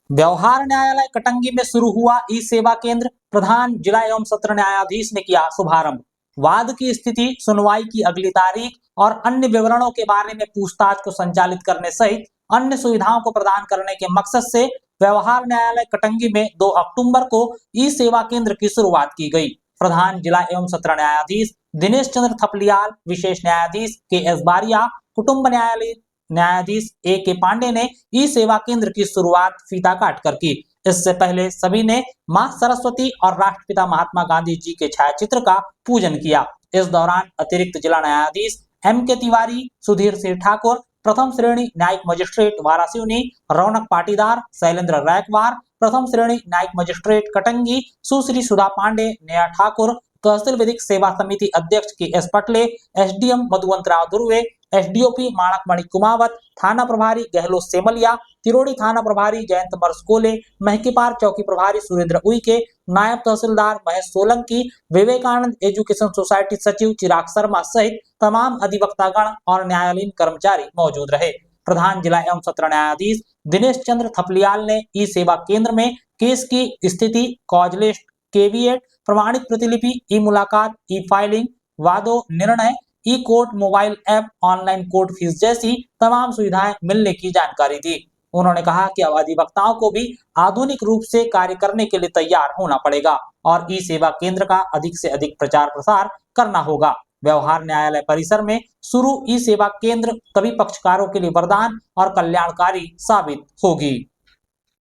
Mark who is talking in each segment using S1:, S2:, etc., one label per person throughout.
S1: व्यवहार न्यायालय कटंगी में शुरू हुआ ई सेवा केंद्र, प्रधान जिला एवं सत्र न्यायाधीश ने किया शुभारंभ। वाद की स्थिति, सुनवाई की अगली तारीख और अन्य विवरणों के बारे में पूछताछ को संचालित करने सहित अन्य सुविधाओं को प्रदान करने के मकसद से व्यवहार न्यायालय कटंगी में 2 अक्टूबर को ई सेवा केंद्र की शुरुआत की गई। प्रधान जिला एवं सत्र न्यायाधीश दिनेश चंद्र थपलियाल, विशेष न्यायाधीश के.एस. बारिया, कुटुंब न्यायालय न्यायाधीश ए.के. पांडे ने ई सेवा केंद्र की शुरुआत फीता काट कर की। इससे पहले सभी ने मां सरस्वती और राष्ट्रपिता महात्मा गांधी जी के छायाचित्र का पूजन किया। इस दौरान अतिरिक्त जिला न्यायाधीश M.K. तिवारी, सुधीर सिंह ठाकुर, प्रथम श्रेणी न्यायिक मजिस्ट्रेट वारासिवनी रौनक पाटीदार, शैलेंद्र रैकवार, प्रथम श्रेणी न्यायिक मजिस्ट्रेट कटंगी सुश्री सुधा पांडे, नेहा ठाकुर, तहसील विधिक सेवा समिति अध्यक्ष के.एस. पटले, एसडीएम मधुवंतराव धुर्वे, एसडीओपी माणक मणि कुमावत, थाना प्रभारी गहलोत सेमलिया, तिरोड़ी थाना प्रभारी जयंत मर्सकोले, महकीपार चौकी प्रभारी सुरेंद्र उइके, नायब तहसीलदार महेश सोलंकी, विवेकानंद एजुकेशन सोसाइटी सचिव चिराग शर्मा सहित तमाम अधिवक्तागण और न्यायालयीन कर्मचारी मौजूद रहे। प्रधान जिला एवं सत्र न्यायाधीश दिनेश चंद्र थपलियाल ने ई सेवा केंद्र में केस की स्थिति, कॉज लिस्ट, केविएट, प्रमाणित प्रतिलिपि, ई मुलाकात, ई फाइलिंग, वादों निर्णय, e court mobile app, online court fee जैसी तमाम सुविधाएं मिलने की जानकारी दी। उन्होंने कहा कि अब अधिवक्ताओं को भी आधुनिक रूप से कार्य करने के लिए तैयार होना पड़ेगा और ई सेवा केंद्र का अधिक से अधिक प्रचार प्रसार करना होगा। व्यवहार न्यायालय परिसर में शुरू ई सेवा केंद्र सभी पक्षकारों के लिए वरदान और कल्याणकारी साबित होगी।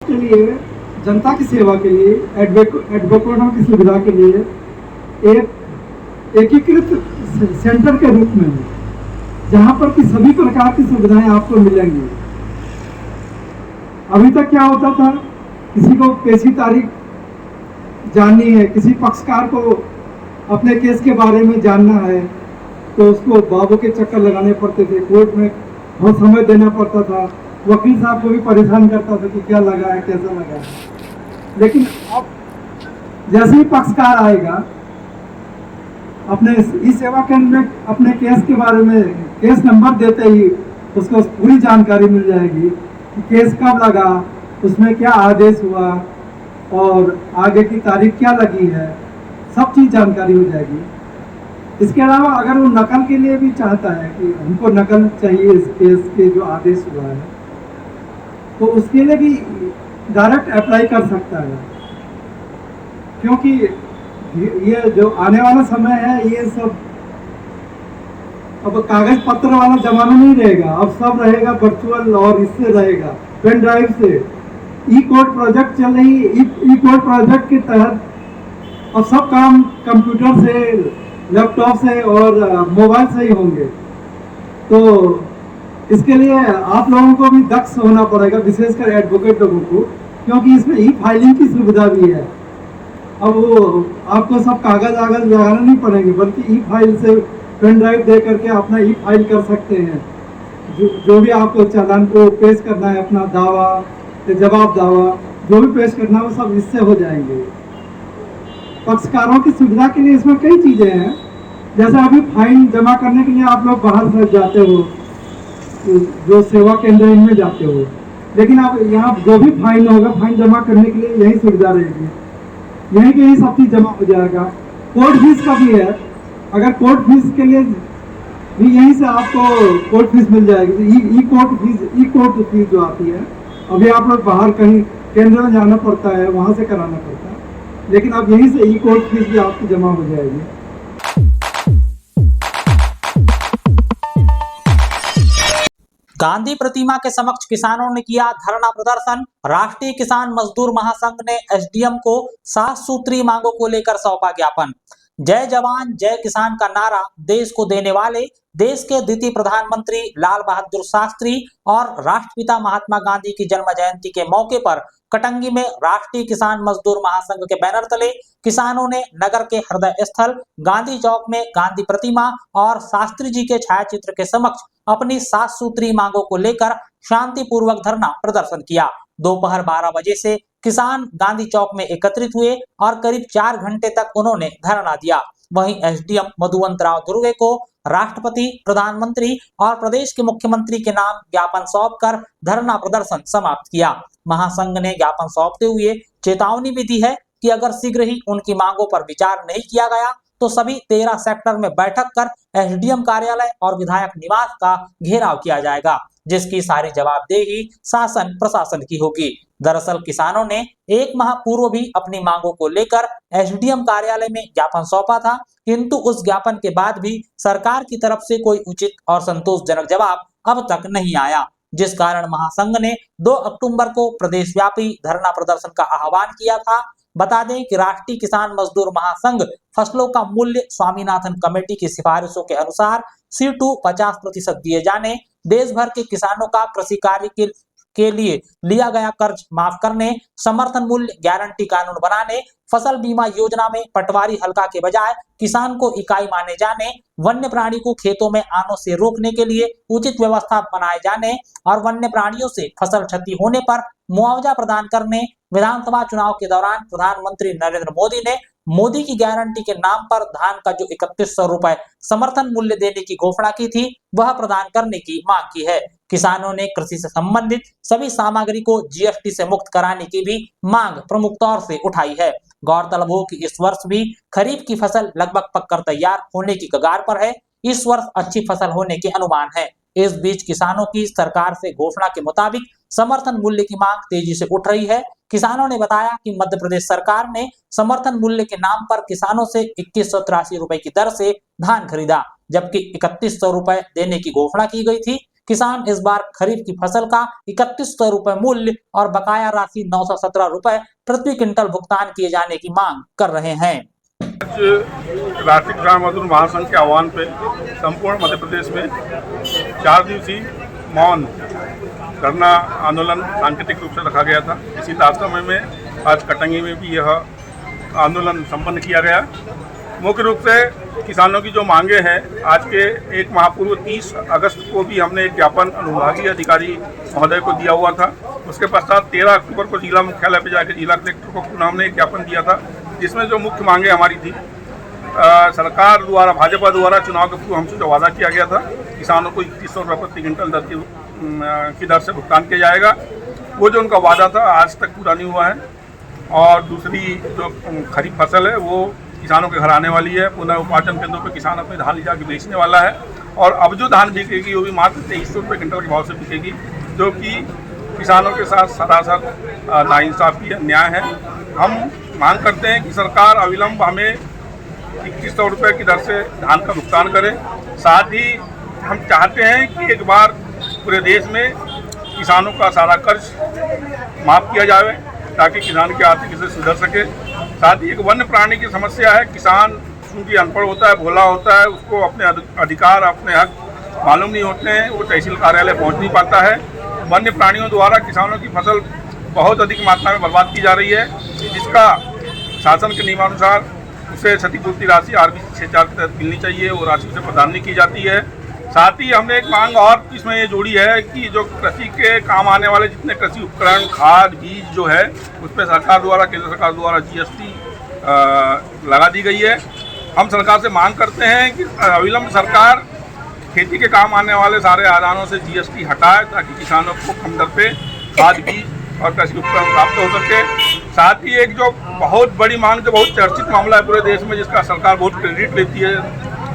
S2: के लिए जनता की सेवा के लिए, एडवोकेटों की सुविधा के लिए एक एकीकृत सेंटर के रूप में जहां पर कि सभी प्रकार की सुविधाएं आपको मिलेंगी। अभी तक क्या होता था, किसी को पेशी तारीख जाननी है, किसी पक्षकार को अपने केस के बारे में जानना है तो उसको बाबू के चक्कर लगाने पड़ते थे, कोर्ट में बहुत समय देना पड़ता था, वकील साहब को भी परेशान करता था कि क्या लगा है, कैसा लगा है। लेकिन अब जैसे ही पक्षकार आएगा अपने ई सेवा केंद्र में अपने केस के बारे में केस नंबर देते ही उसको पूरी जानकारी मिल जाएगी कि केस कब लगा, उसमें क्या आदेश हुआ और आगे की तारीख क्या लगी है, सब चीज़ जानकारी हो जाएगी। इसके अलावा अगर वो नकल के लिए भी चाहता है कि हमको नकल चाहिए इस केस के जो आदेश हुआ है, तो उसके लिए भी डायरेक्ट अप्लाई कर सकता है। क्योंकि ये जो आने वाला समय है, ये सब अब कागज पत्र वाला जमाना नहीं रहेगा, अब सब रहेगा वर्चुअल और इससे रहेगा पेन ड्राइव से। ई कोर्ट प्रोजेक्ट चल रही, ई कोर्ट प्रोजेक्ट के तहत अब सब काम कंप्यूटर से, लैपटॉप से और मोबाइल से ही होंगे। तो इसके लिए आप लोगों को भी दक्ष होना पड़ेगा, विशेषकर एडवोकेट लोगों को, क्योंकि इसमें ई फाइलिंग की सुविधा भी है। अब वो आपको सब कागज वागज लगाना नहीं पड़ेंगे, बल्कि ई फाइल से पेन ड्राइव दे करके अपना ई फाइल कर सकते हैं। जो भी आपको चालान को पेश करना है, अपना दावा, जवाब दावा जो भी पेश करना है, वो सब इससे हो जाएंगे। पक्षकारों की सुविधा के लिए इसमें कई चीज़ें हैं। जैसे अभी फाइन जमा करने के लिए आप लोग बाहर से जाते हो, जो सेवा केंद्र इनमें जाते हो, लेकिन अब यहाँ जो भी फाइन होगा, फाइन जमा करने के लिए यही सुविधा रहेगी, यहीं के ही सब चीज़ जमा हो जाएगा। कोर्ट फीस का भी है, अगर कोर्ट फीस के लिए भी यहीं से आपको कोर्ट फीस मिल जाएगी। ई कोर्ट फीस जो आती है, अभी आप लोग बाहर कहीं केंद्र में जाना पड़ता है, वहाँ से कराना पड़ता है, लेकिन अब यहीं से ई कोर्ट फीस भी आपकी जमा हो जाएगी।
S1: गांधी प्रतिमा के समक्ष किसानों ने किया धरना प्रदर्शन। राष्ट्रीय किसान मजदूर महासंघ ने एसडीएम को 7 सूत्री मांगों को लेकर सौंपा ज्ञापन। जय जवान जय किसान का नारा देश को देने वाले देश के द्वितीय प्रधानमंत्री लाल बहादुर शास्त्री और राष्ट्रपिता महात्मा गांधी की जन्म जयंती के मौके पर कटंगी में राष्ट्रीय किसान मजदूर महासंघ के बैनर तले किसानों ने नगर के हृदय स्थल गांधी चौक में गांधी प्रतिमा और शास्त्री जी के छायाचित्र के समक्ष अपनी 7 सूत्री मांगों को लेकर शांतिपूर्वक धरना प्रदर्शन किया। दोपहर 12 बजे से किसान गांधी चौक में एकत्रित हुए और करीब 4 घंटे तक उन्होंने धरना दिया। वहीं एसडीएम मधुवंतराव धुर्वे को राष्ट्रपति, प्रधानमंत्री और प्रदेश के मुख्यमंत्री के नाम ज्ञापन सौंपकर धरना प्रदर्शन समाप्त किया। महासंघ ने ज्ञापन सौंपते हुए चेतावनी भी दी है कि अगर शीघ्र ही उनकी मांगों पर विचार नहीं किया गया तो सभी 13 सेक्टर में बैठक कर एसडीएम कार्यालय और विधायक निवास का घेराव किया जाएगा, जिसकी सारी जवाबदेही शासन प्रशासन की होगी। दरअसल किसानों ने 1 माह पूर्व भी अपनी मांगों को लेकर एसडीएम कार्यालय में ज्ञापन सौंपा था, किंतु उस ज्ञापन के बाद भी सरकार की तरफ से कोई उचित और संतोषजनक जवाब अब तक नहीं आया, जिस कारण महासंघ ने 2 अक्टूबर को प्रदेशव्यापी धरना प्रदर्शन का आह्वान किया था। बता दें कि राष्ट्रीय किसान मजदूर महासंघ फसलों का मूल्य स्वामीनाथन कमेटी की सिफारिशों के अनुसार C2 50% दिए जाने, देश भर के किसानों का कृषि कार्य के लिए लिया गया कर्ज माफ करने, समर्थन मूल्य गारंटी कानून बनाने, फसल बीमा योजना में पटवारी हल्का के बजाय किसान को इकाई माने जाने, वन्य प्राणी को खेतों में आने से रोकने के लिए उचित व्यवस्था बनाए जाने और वन्य प्राणियों से फसल क्षति होने पर मुआवजा प्रदान करने। विधानसभा चुनाव के दौरान प्रधानमंत्री नरेंद्र मोदी ने मोदी की गारंटी के नाम पर धान का जो 3100 रुपए समर्थन मूल्य देने की घोषणा की थी, वह प्रदान करने की मांग की है। किसानों ने कृषि से संबंधित सभी सामग्री को जीएसटी से मुक्त कराने की भी मांग प्रमुख तौर से उठाई है। गौरतलब हो कि इस वर्ष भी खरीफ की फसल लगभग पककर तैयार होने की कगार पर है। इस वर्ष अच्छी फसल होने के अनुमान है। इस बीच किसानों की सरकार से घोषणा के मुताबिक समर्थन मूल्य की मांग तेजी से उठ रही है। किसानों ने बताया कि मध्य प्रदेश सरकार ने समर्थन मूल्य के नाम पर किसानों से 2183 रुपए की दर से धान खरीदा, जबकि 3100 रुपए देने की घोषणा की गई थी। किसान इस बार खरीफ की फसल का 3100 रुपए मूल्य और बकाया राशि 917 रुपए प्रति क्विंटल भुगतान किए जाने की मांग कर रहे हैं।
S3: राष्ट्रीय किसान मजदूर महासंघ के आह्वान पे संपूर्ण मध्य प्रदेश में 4 दिवसीय मौन धरना आंदोलन सांकेतिक रूप से रखा गया था। इसी तारतम्य में आज कटंगी में भी यह आंदोलन संपन्न किया गया। मुख्य रूप से किसानों की जो मांगे हैं, आज के 1 माह पूर्व 30 अगस्त को भी हमने एक ज्ञापन अनुविभागीय अधिकारी महोदय को दिया हुआ था। उसके पश्चात 13 अक्टूबर को जिला मुख्यालय पर जाकर जिला कलेक्टर को पुनः हमने एक ज्ञापन दिया था, जिसमें जो मुख्य मांगे हमारी थी, सरकार द्वारा भाजपा द्वारा चुनाव के पूर्व हमसे जो वादा किया गया था, किसानों को 2100 रुपये प्रति क्विंटल की दर से भुगतान किया जाएगा, वो जो उनका वादा था आज तक पूरा नहीं हुआ है। और दूसरी जो खरीफ फसल है वो किसानों के घर आने वाली है। पुनः उपार्जन केंद्रों पर किसान अपने धान ले जाकर बेचने वाला है और अब जो धान बिकेगी वो भी मात्र 2300 रुपये क्विंटल के भाव से बिकेगी, जो कि किसानों के साथ सरासर नाइंसाफी अन्याय है। हम मांग करते हैं कि सरकार अविलंब हमें 2100 रुपये की दर से धान का भुगतान करे। साथ ही हम चाहते हैं कि एक बार पूरे देश में किसानों का सारा कर्ज माफ़ किया जाए ताकि किसान की आर्थिक स्थिति सुधर सके। साथ ही एक वन्य प्राणी की समस्या है। किसान क्योंकि अनपढ़ होता है, भोला होता है, उसको अपने अधिकार, अपने हक मालूम नहीं होते हैं, वो तहसील कार्यालय पहुंच नहीं पाता है। वन्य प्राणियों द्वारा किसानों की फसल बहुत अधिक मात्रा में बर्बाद की जा रही है, जिसका शासन के नियमानुसार उसे क्षतिपूर्ति राशि RB 64 के तहत मिलनी चाहिए, वो राशि उसे प्रदान नहीं की जाती है। साथ ही हमने एक मांग और इसमें ये जोड़ी है कि जो कृषि के काम आने वाले जितने कृषि उपकरण, खाद, बीज जो है, उस पर सरकार द्वारा, केंद्र सरकार द्वारा GST लगा दी गई है। हम सरकार से मांग करते हैं कि अविलंब सरकार खेती के काम आने वाले सारे आदानों से GST हटाए ताकि किसानों को कम दर पे खाद, बीज और कृषि उपकरण प्राप्त हो सके। साथ ही एक जो बहुत बड़ी मांग, जो बहुत चर्चित मामला है पूरे देश में, जिसका सरकार बहुत क्रेडिट लेती है,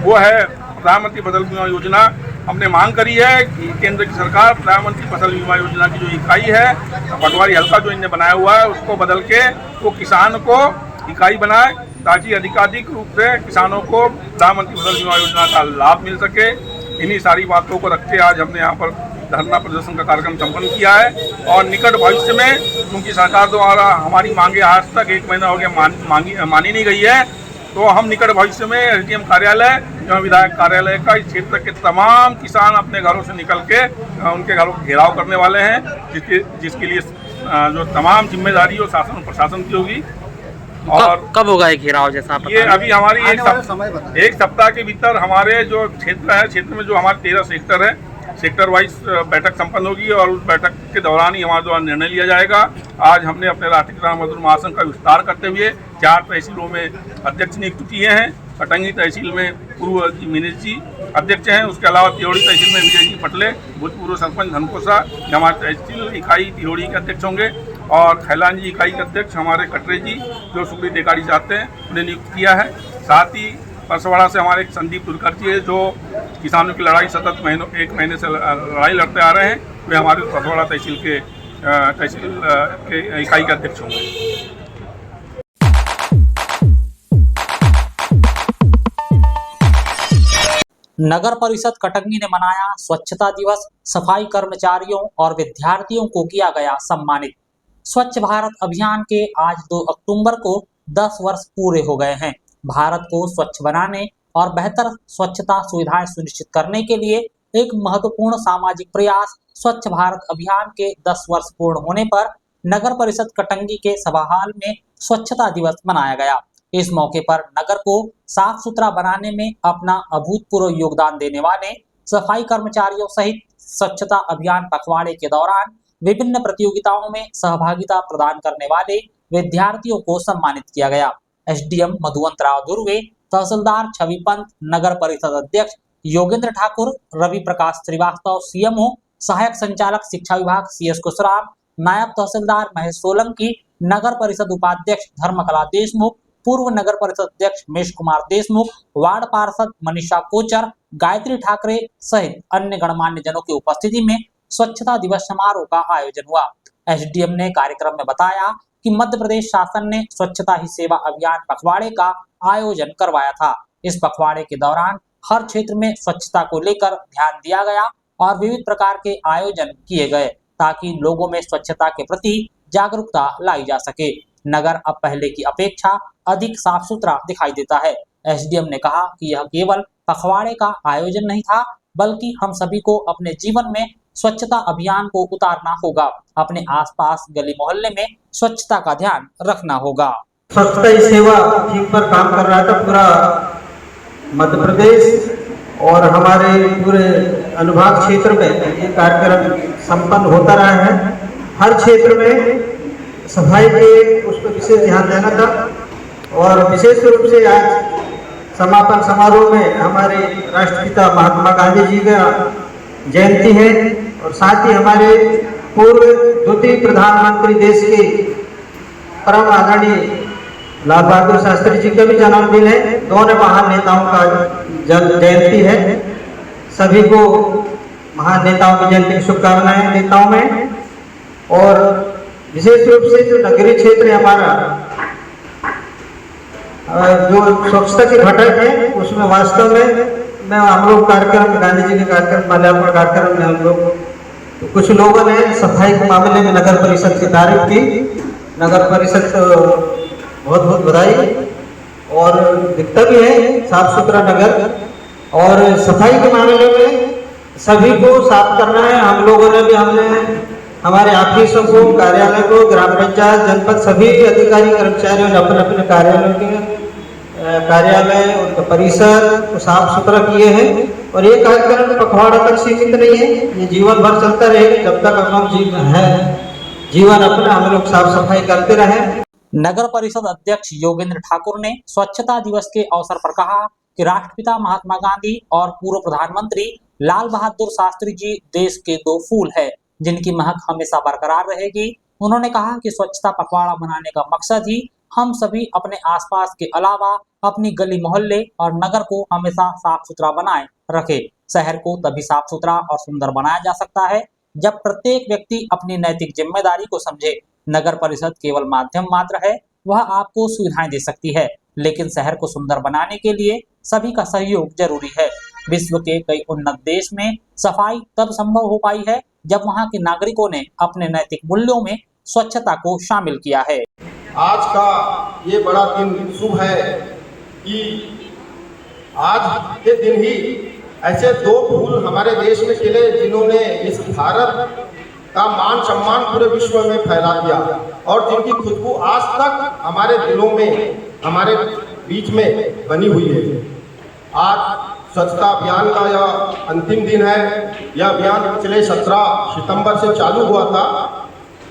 S3: वो है प्रधानमंत्री फसल बीमा योजना। हमने मांग करी है कि केंद्र की सरकार प्रधानमंत्री फसल बीमा योजना की जो इकाई है, पटवारी हल्का जो इन्हें बनाया हुआ है, उसको बदल के वो किसान को इकाई बनाए ताकि अधिकाधिक रूप से किसानों को प्रधानमंत्री फसल बीमा योजना का लाभ मिल सके। इन्हीं सारी बातों को रख के आज हमने यहाँ पर धरना प्रदर्शन का कार्यक्रम संपन्न किया है। और निकट भविष्य में, क्योंकि सरकार द्वारा हमारी मांगे आज तक 1 महीना हो गया मानी नहीं गई है, तो हम निकट भविष्य में SDM कार्यालय एवं विधायक कार्यालय का इस क्षेत्र के तमाम किसान अपने घरों से निकल के उनके घरों का घेराव करने वाले हैं, जिसके लिए जो तमाम जिम्मेदारी और शासन और प्रशासन की होगी। और
S1: कब होगा ये घेराव? जैसा
S3: ये अभी हमारी एक सप्ताह के भीतर हमारे जो क्षेत्र है, क्षेत्र में जो हमारे 13 सेक्टर है, सेक्टर वाइज बैठक संपन्न होगी और उस बैठक के दौरान ही हमारा द्वारा निर्णय लिया जाएगा। आज हमने अपने राष्ट्रीय किसान मजदूर महासंघ का विस्तार करते हुए 4 तहसीलों में अध्यक्ष नियुक्त किए हैं कटंगी तहसील में पूर्व जी मिनिज जी अध्यक्ष हैं। उसके अलावा तिहोड़ी तहसील में विजय जी पटले, भूतपूर्व सरपंच धनकोसा हमारे तहसील इकाई तिहोड़ी के अध्यक्ष होंगे, और खैलान जी इकाई के अध्यक्ष हमारे कटरे जी जो सुप्रीम अधिकारी चाहते हैं उन्हें नियुक्त किया है। साथ ही परसवाड़ा से हमारे संदीप तुलकर जी है जो किसानों की लड़ाई सतत एक महीने से लड़ाई लड़ते आ रहे हैं, वे हमारे परसवाड़ा तहसील के इकाई के अध्यक्ष होंगे।
S1: नगर परिषद कटंगी ने मनाया स्वच्छता दिवस। सफाई कर्मचारियों और विद्यार्थियों को किया गया सम्मानित। स्वच्छ भारत अभियान के आज 2 अक्टूबर को 10 वर्ष पूरे हो गए हैं। भारत को स्वच्छ बनाने और बेहतर स्वच्छता सुविधाएं सुनिश्चित करने के लिए एक महत्वपूर्ण सामाजिक प्रयास स्वच्छ भारत अभियान के 10 वर्ष पूर्ण होने पर नगर परिषद कटंगी के सभाहाल में स्वच्छता दिवस मनाया गया। इस मौके पर नगर को साफ सुथरा बनाने में अपना अभूतपूर्व योगदान देने वाले सफाई कर्मचारियों सहित स्वच्छता अभियान पखवाड़े के दौरान विभिन्न प्रतियोगिताओं में सहभागिता प्रदान करने वाले विद्यार्थियों को सम्मानित किया गया। एसडीएम मधुवंत राव धुर्वे, तहसीलदार छवि पंत, नगर परिषद अध्यक्ष योगेंद्र ठाकुर, रवि प्रकाश श्रीवास्तव सीएमओ, सहायक संचालक शिक्षा विभाग सीएस कुशराम, नायब तहसीलदार महेश सोलंकी, नगर परिषद उपाध्यक्ष धर्मकला देशमुख, पूर्व नगर परिषद अध्यक्ष मेश कुमार देशमुख, वार्ड पार्षद मनीषा कोचर, गायत्री ठाकरे सहित अन्य गणमान्य जनों की उपस्थिति में स्वच्छता दिवस समारोह का आयोजन हुआ। एसडीएम ने कार्यक्रम में बताया कि मध्य प्रदेश शासन ने स्वच्छता ही सेवा अभियान पखवाड़े का आयोजन करवाया था। इस पखवाड़े के दौरान हर क्षेत्र में स्वच्छता को लेकर ध्यान दिया गया और विविध प्रकार के आयोजन किए गए ताकि लोगों में स्वच्छता के प्रति जागरूकता लाई जा सके। नगर अब पहले की अपेक्षा अधिक साफ सुथरा दिखाई देता है। एसडीएम ने कहा कि यह केवल पखवाड़े का आयोजन नहीं था, बल्कि हम सभी को अपने जीवन में स्वच्छता अभियान को उतारना होगा। अपने आसपास गली मोहल्ले में स्वच्छता का ध्यान रखना होगा।
S4: स्वच्छता ही सेवा थीम पर काम कर रहा था पूरा मध्य प्रदेश और हमारे पूरे अनुभाग क्षेत्र में ये कार्यक्रम संपन्न होता रहा है। हर क्षेत्र में सफाई के उस पर विशेष ध्यान देना था और विशेष रूप से आज समापन समारोह में हमारे राष्ट्रपिता महात्मा गांधी जी का जयंती है और साथ ही हमारे पूर्व द्वितीय प्रधानमंत्री देश के परम आदरणीय लाल बहादुर शास्त्री जी का भी जन्मदिन है। दोनों महान नेताओं का जयंती है। सभी को महान नेताओं की जयंती की शुभकामनाएं देता हूं मैं। और विशेष रूप से जो नगरीय क्षेत्र है हमारा, जो स्वच्छता के घटक है, उसमें वास्तव में हम लोग कार्यक्रम गांधी जी के कार्यक्रम माल्यार्पण कार्यक्रम में हम लोग कुछ लोगों ने सफाई के मामले में नगर परिषद की तारीफ की। नगर परिषद बहुत बहुत बधाई और दिखता भी है साफ सुथरा नगर। और सफाई के मामले में सभी को साफ करना है। हम लोगों ने भी हमने हमारे ऑफिसों को, कार्यालय को, ग्राम पंचायत, जनपद सभी अधिकारी कर्मचारियों ने अपने अपने कार्यालयों के कार्यालय और परिसर को साफ सुथरा किए हैं। और ये कार्यक्रम पखवाड़ा तक सीमित नहीं है, ये जीवन भर चलता रहेगा। जब तक हम जीवन अपना हम लोग साफ सफाई करते रहें।
S1: नगर परिषद अध्यक्ष योगेंद्र ठाकुर ने स्वच्छता दिवस के अवसर पर कहा कि राष्ट्रपिता महात्मा गांधी और पूर्व प्रधानमंत्री लाल बहादुर शास्त्री जी देश के 2 फूल है जिनकी महक हमेशा बरकरार रहेगी। उन्होंने कहा कि स्वच्छता पखवाड़ा मनाने का मकसद ही हम सभी अपने आसपास के अलावा अपनी गली मोहल्ले और नगर को हमेशा साफ सुथरा बनाए रखे। शहर को तभी साफ सुथरा और सुंदर बनाया जा सकता है जब प्रत्येक व्यक्ति अपनी नैतिक जिम्मेदारी को समझे। नगर परिषद केवल माध्यम मात्र है, वह आपको सुविधाएं दे सकती है, लेकिन शहर को सुंदर बनाने के लिए सभी का सहयोग जरूरी है। विश्व के कई उन्नत देश में सफाई तब संभव हो पाई है जब वहां के नागरिकों ने अपने नैतिक मूल्यों में स्वच्छता को शामिल किया है।
S5: आज का ये बड़ा दिन शुभ है कि आज के दिन ही ऐसे 2 फूल हमारे देश में खिले जिन्होंने इस भारत का मान सम्मान पूरे विश्व में फैला दिया और जिनकी खुशबू आज तक हमारे दिलों में, हमारे बीच में बनी हुई है। आज स्वच्छता अभियान का यह अंतिम दिन है। यह अभियान पिछले 17 सितंबर से चालू हुआ था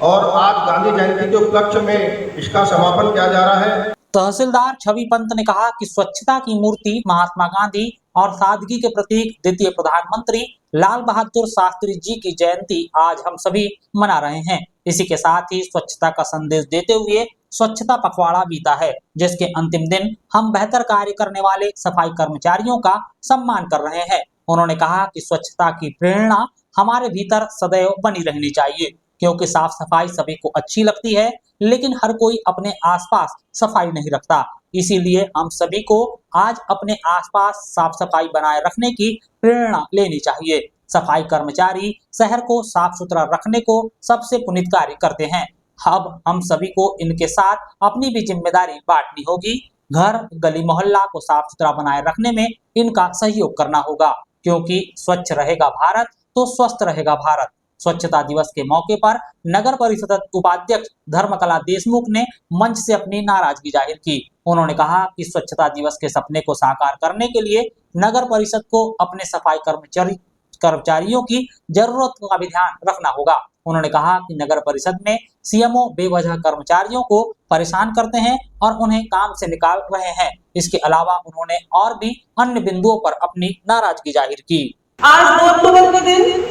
S5: और आज गांधी जयंती के उपलक्ष्य में इसका समापन किया जा रहा है।
S1: तहसीलदार छवि पंत ने कहा कि स्वच्छता की मूर्ति महात्मा गांधी और सादगी के प्रतीक द्वितीय प्रधानमंत्री लाल बहादुर शास्त्री जी की जयंती आज हम सभी मना रहे हैं। इसी के साथ ही स्वच्छता का संदेश देते हुए स्वच्छता पखवाड़ा बीता है, जिसके अंतिम दिन हम बेहतर कार्य करने वाले सफाई कर्मचारियों का सम्मान कर रहे हैं। उन्होंने कहा कि स्वच्छता की प्रेरणा हमारे भीतर सदैव बनी रहनी चाहिए, क्योंकि साफ सफाई सभी को अच्छी लगती है, लेकिन हर कोई अपने आसपास सफाई नहीं रखता। इसीलिए हम सभी को आज अपने आसपास साफ सफाई बनाए रखने की प्रेरणा लेनी चाहिए। सफाई कर्मचारी शहर को साफ सुथरा रखने को सबसे पुनीत कार्य करते हैं। अब हम सभी को इनके साथ अपनी भी जिम्मेदारी बांटनी होगी। घर, गली, मोहल्ला को साफ सुथरा बनाए रखने में इनका सहयोग करना होगा, क्योंकि स्वच्छ रहेगा भारत तो स्वस्थ रहेगा भारत। स्वच्छता दिवस के मौके पर नगर परिषद उपाध्यक्ष धर्मकला देशमुख ने मंच से अपनी नाराजगी जाहिर की। उन्होंने कहा कि स्वच्छता दिवस के सपने को साकार करने के लिए नगर परिषद को अपने सफाई कर्मचारियों की जरूरत का भी ध्यान रखना होगा। उन्होंने कहा कि नगर परिषद में सीएमओ बेवजह कर्मचारियों को परेशान करते हैं और उन्हें काम से निकाल रहे हैं। इसके अलावा उन्होंने और भी अन्य बिंदुओं पर अपनी नाराजगी जाहिर की।
S6: आज 2 अक्टूबर के दिन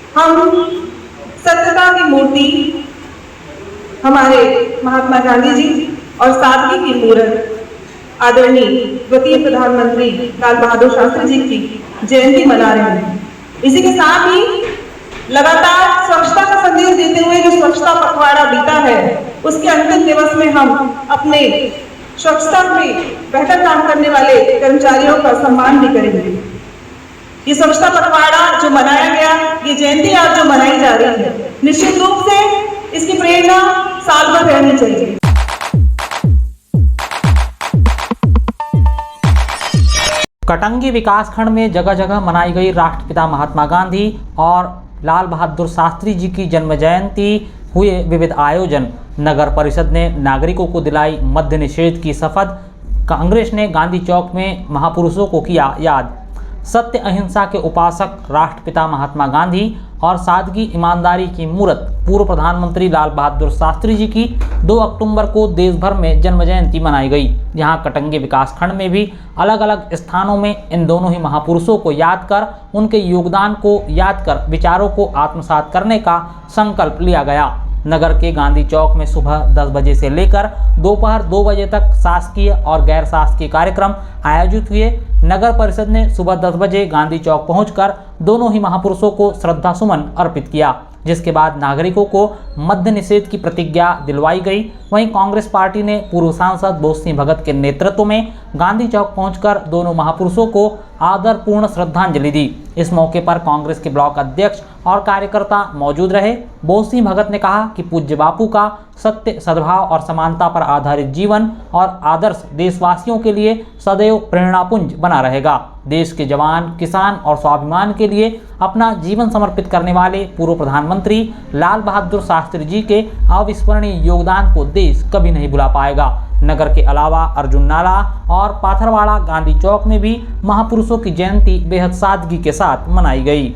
S6: हम स्वच्छता की मूर्ति हमारे महात्मा गांधी जी और सादगी की मूर्त आदरणीय द्वितीय प्रधानमंत्री लाल बहादुर शास्त्री जी की जयंती मना रहे हैं। इसी के साथ ही लगातार स्वच्छता का संदेश देते हुए जो स्वच्छता पखवाड़ा बीता है, उसके अंतिम दिवस में हम अपने स्वच्छता में बेहतर काम करने वाले कर्मचारियों का सम्मान भी करेंगे। ये स्वच्छता पखवाड़ा जो मनाया गया, ये जयंती आज जो मनाई जा रही है, निश्चित रूप से इसकी प्रेरणा साल भर रहनी चाहिए।
S1: कटंगी विकासखंड में जगह जगह मनाई गई राष्ट्रपिता महात्मा गांधी और लाल बहादुर शास्त्री जी की जन्म जयंती हुए विविध आयोजन। नगर परिषद ने नागरिकों को दिलाई मद्य निषेध की शपथ। कांग्रेस ने गांधी चौक में महापुरुषों को किया याद। सत्य अहिंसा के उपासक राष्ट्रपिता महात्मा गांधी और सादगी ईमानदारी की मूरत पूर्व प्रधानमंत्री लाल बहादुर शास्त्री जी की 2 अक्टूबर को देश भर में जन्म जयंती मनाई गई। यहाँ कटंगी विकासखंड में भी अलग अलग स्थानों में इन दोनों ही महापुरुषों को याद कर, उनके योगदान को याद कर विचारों को आत्मसात करने का संकल्प लिया गया। नगर के गांधी चौक में सुबह 10 बजे से लेकर दोपहर 2 बजे तक शासकीय और गैर शासकीय कार्यक्रम आयोजित हुए। नगर परिषद ने सुबह 10 बजे गांधी चौक पहुंचकर दोनों ही महापुरुषों को श्रद्धा सुमन अर्पित किया, जिसके बाद नागरिकों को मद्य निषेध की प्रतिज्ञा दिलवाई गई। वहीं कांग्रेस पार्टी ने पूर्व सांसद बोस सिंह भगत के नेतृत्व में गांधी चौक पहुंचकर दोनों महापुरुषों को आदरपूर्ण श्रद्धांजलि दी। इस मौके पर कांग्रेस के ब्लॉक अध्यक्ष और कार्यकर्ता मौजूद रहे। बोस सिंह भगत ने कहा कि पूज्य बापू का सत्य, सद्भाव और समानता पर आधारित जीवन और आदर्श देशवासियों के लिए सदैव प्रेरणापुंज बना रहेगा। देश के जवान, किसान और स्वाभिमान के लिए अपना जीवन समर्पित करने वाले पूर्व प्रधानमंत्री लाल बहादुर शास्त्री जी के अविस्मरणीय योगदान को देश कभी नहीं भुला पाएगा। नगर के अलावा अर्जुन नाला और पाथरवाड़ा गांधी चौक में भी महापुरुषों की जयंती बेहद सादगी के साथ मनाई गई।